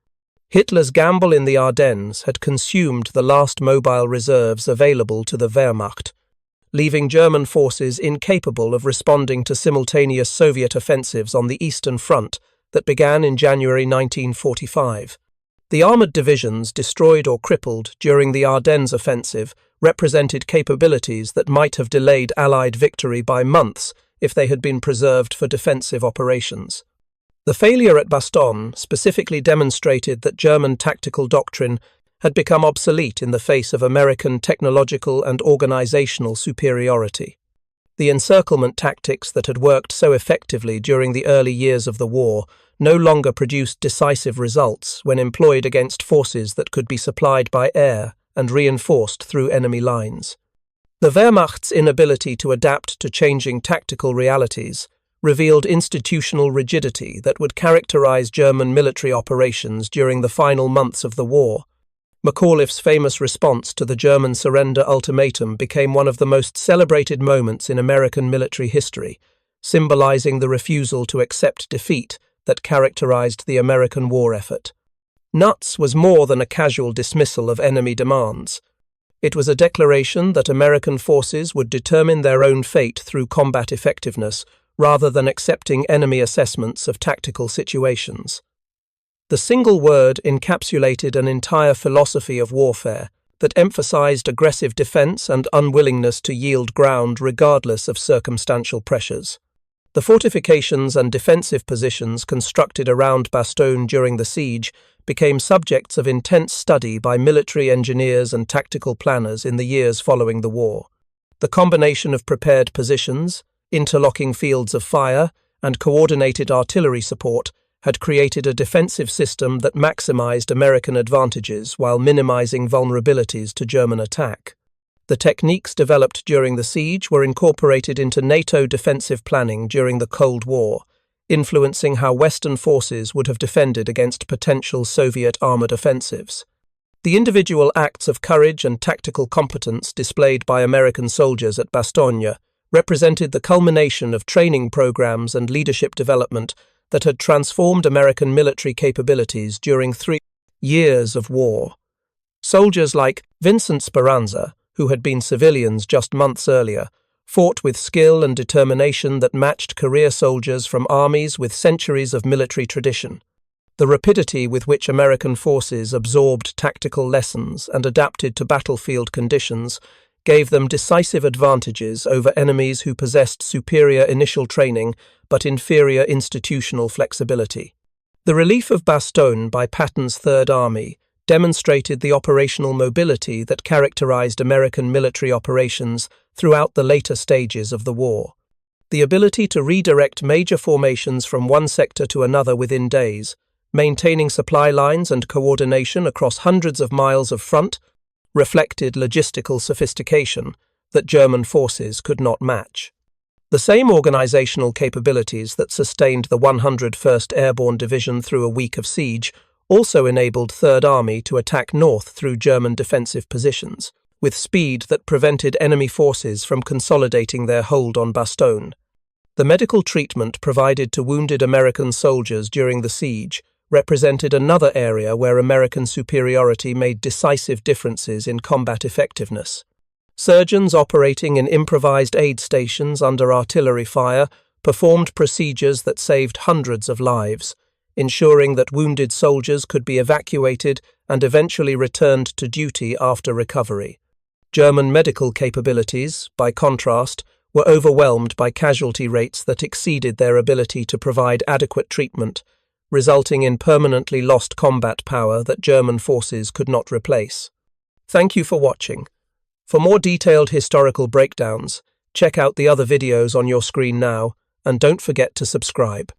Hitler's gamble in the Ardennes had consumed the last mobile reserves available to the Wehrmacht, leaving German forces incapable of responding to simultaneous Soviet offensives on the Eastern Front that began in January 1945. The armoured divisions destroyed or crippled during the Ardennes offensive represented capabilities that might have delayed Allied victory by months if they had been preserved for defensive operations. The failure at Bastogne specifically demonstrated that German tactical doctrine had become obsolete in the face of American technological and organizational superiority. The encirclement tactics that had worked so effectively during the early years of the war no longer produced decisive results when employed against forces that could be supplied by air and reinforced through enemy lines. The Wehrmacht's inability to adapt to changing tactical realities revealed institutional rigidity that would characterize German military operations during the final months of the war. McAuliffe's famous response to the German surrender ultimatum became one of the most celebrated moments in American military history, symbolizing the refusal to accept defeat that characterized the American war effort. Nuts was more than a casual dismissal of enemy demands. It was a declaration that American forces would determine their own fate through combat effectiveness rather than accepting enemy assessments of tactical situations. The single word encapsulated an entire philosophy of warfare that emphasized aggressive defense and unwillingness to yield ground regardless of circumstantial pressures. The fortifications and defensive positions constructed around Bastogne during the siege became subjects of intense study by military engineers and tactical planners in the years following the war. The combination of prepared positions, interlocking fields of fire, and coordinated artillery support had created a defensive system that maximized American advantages while minimizing vulnerabilities to German attack. The techniques developed during the siege were incorporated into NATO defensive planning during the Cold War, influencing how Western forces would have defended against potential Soviet armored offensives. The individual acts of courage and tactical competence displayed by American soldiers at Bastogne represented the culmination of training programs and leadership development that had transformed American military capabilities during 3 years of war. Soldiers like Vincent Speranza, who had been civilians just months earlier, fought with skill and determination that matched career soldiers from armies with centuries of military tradition. The rapidity with which American forces absorbed tactical lessons and adapted to battlefield conditions gave them decisive advantages over enemies who possessed superior initial training but inferior institutional flexibility. The relief of Bastogne by Patton's Third Army demonstrated the operational mobility that characterized American military operations throughout the later stages of the war. The ability to redirect major formations from one sector to another within days, maintaining supply lines and coordination across hundreds of miles of front reflected logistical sophistication that German forces could not match. The same organizational capabilities that sustained the 101st Airborne Division through a week of siege also enabled Third Army to attack north through German defensive positions, with speed that prevented enemy forces from consolidating their hold on Bastogne. The medical treatment provided to wounded American soldiers during the siege represented another area where American superiority made decisive differences in combat effectiveness. Surgeons operating in improvised aid stations under artillery fire performed procedures that saved hundreds of lives, ensuring that wounded soldiers could be evacuated and eventually returned to duty after recovery. German medical capabilities, by contrast, were overwhelmed by casualty rates that exceeded their ability to provide adequate treatment, resulting in permanently lost combat power that German forces could not replace. Thank you for watching. For more detailed historical breakdowns, check out the other videos on your screen now, and don't forget to subscribe.